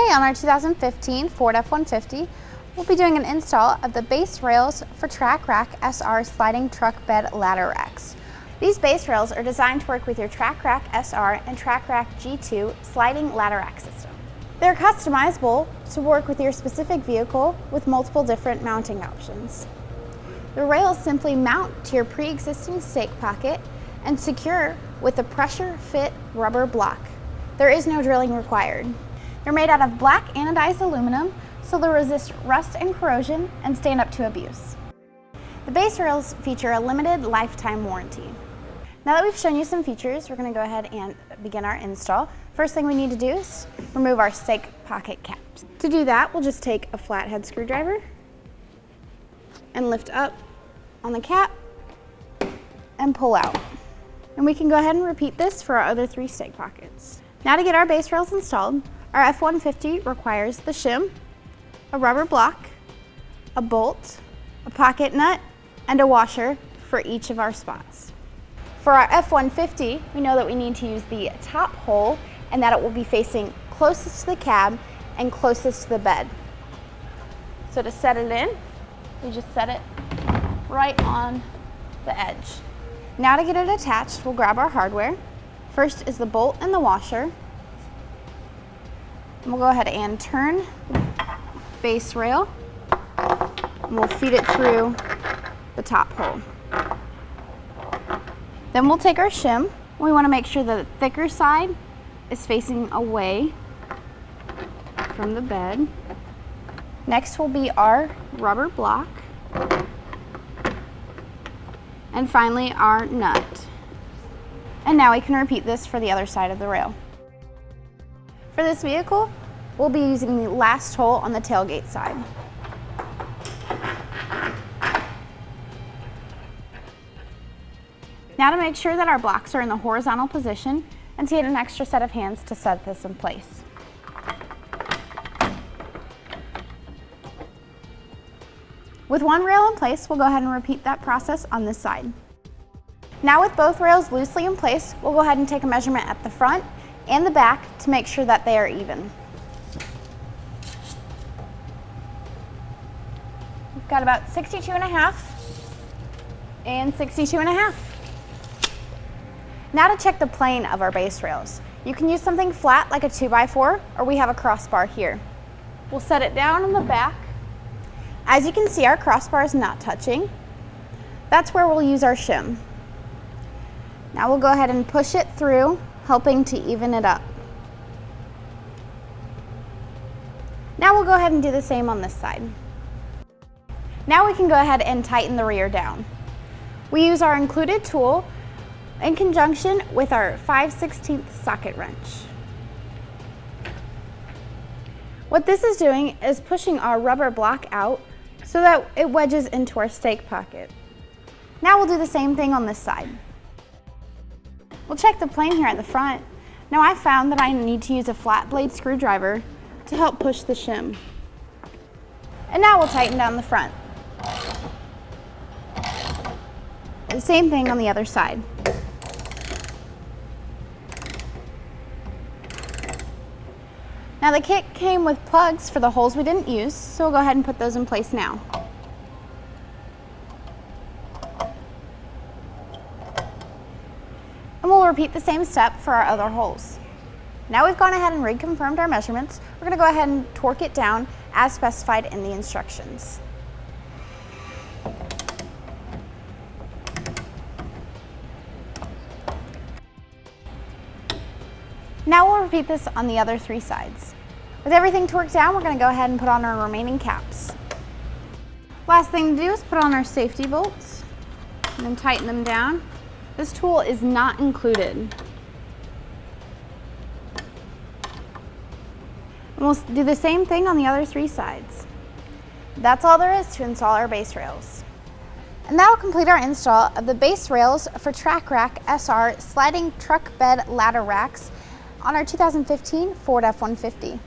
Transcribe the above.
Today on our 2015 Ford F-150, we'll be doing an install of the base rails for TracRac SR sliding truck bed ladder racks. These base rails are designed to work with your TracRac SR and TracRac G2 sliding ladder rack system. They're customizable to work with your specific vehicle with multiple different mounting options. The rails simply mount to your pre-existing stake pocket and secure with a pressure-fit rubber block. There is no drilling required. They're made out of black anodized aluminum, so they'll resist rust and corrosion and stand up to abuse. The base rails feature a limited lifetime warranty. Now that we've shown you some features, we're going to go ahead and begin our install. First thing we need to do is remove our stake pocket caps. To do that, we'll just take a flathead screwdriver and lift up on the cap and pull out. And we can go ahead and repeat this for our other 3 stake pockets. Now to get our base rails installed, our F-150 requires the shim, a rubber block, a bolt, a pocket nut, and a washer for each of our spots. For our F-150, we know that we need to use the top hole and that it will be facing closest to the cab and closest to the bed. So to set it in, we just set it right on the edge. Now to get it attached, we'll grab our hardware. First is the bolt and the washer. And we'll go ahead and turn the base rail and we'll feed it through the top hole. Then we'll take our shim. We want to make sure that the thicker side is facing away from the bed. Next will be our rubber block. And finally our nut. And now we can repeat this for the other side of the rail. For this vehicle, we'll be using the last hole on the tailgate side. Now to make sure that our blocks are in the horizontal position and to get an extra set of hands to set this in place. With one rail in place, we'll go ahead and repeat that process on this side. Now with both rails loosely in place, we'll go ahead and take a measurement at the front and the back to make sure that they are even. We've got about 62.5 and 62.5. Now to check the plane of our base rails. You can use something flat like a 2x4, or we have a crossbar here. We'll set it down on the back. As you can see, our crossbar is not touching. That's where we'll use our shim. Now we'll go ahead and push it through, helping to even it up. Now we'll go ahead and do the same on this side. Now we can go ahead and tighten the rear down. We use our included tool in conjunction with our 5/16 socket wrench. What this is doing is pushing our rubber block out so that it wedges into our stake pocket. Now we'll do the same thing on this side. We'll check the plane here at the front. Now I found that I need to use a flat blade screwdriver to help push the shim. And now we'll tighten down the front. The same thing on the other side. Now the kit came with plugs for the holes we didn't use, so we'll go ahead and put those in place now. And we'll repeat the same step for our other holes. Now we've gone ahead and reconfirmed our measurements, we're going to go ahead and torque it down as specified in the instructions. Now we'll repeat this on the other 3 sides. With everything torqued down, we're going to go ahead and put on our remaining caps. Last thing to do is put on our safety bolts and then tighten them down. This tool is not included. And we'll do the same thing on the other 3 sides. That's all there is to install our base rails. And that will complete our install of the base rails for TracRac SR sliding truck bed ladder racks on our 2015 Ford F-150.